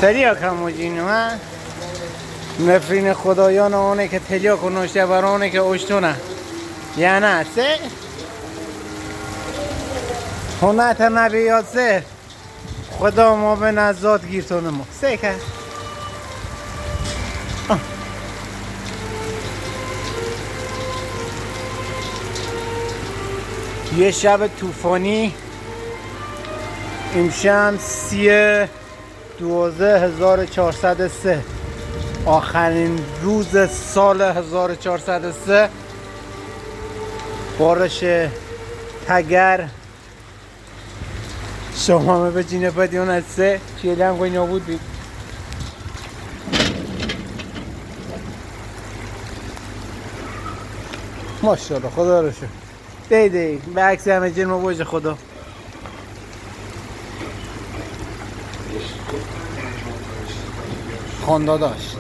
تریاک همو جینو ها نفرین خدایان آنه که تریاک و نوشته برانه که اشتونه یا نه سه هنت نبیاد سه خدا ما به نزاد گیرتونه ما سه که یه شب طوفانی امشب 12/403 آخرین روز سال 1403 بارش تگر شما به جینه بدیون از سه چیلی هم گوی نبود بید ماشاءالله خدا رو شد دیدی به عکس همه جنم باشه خدا خانده داشت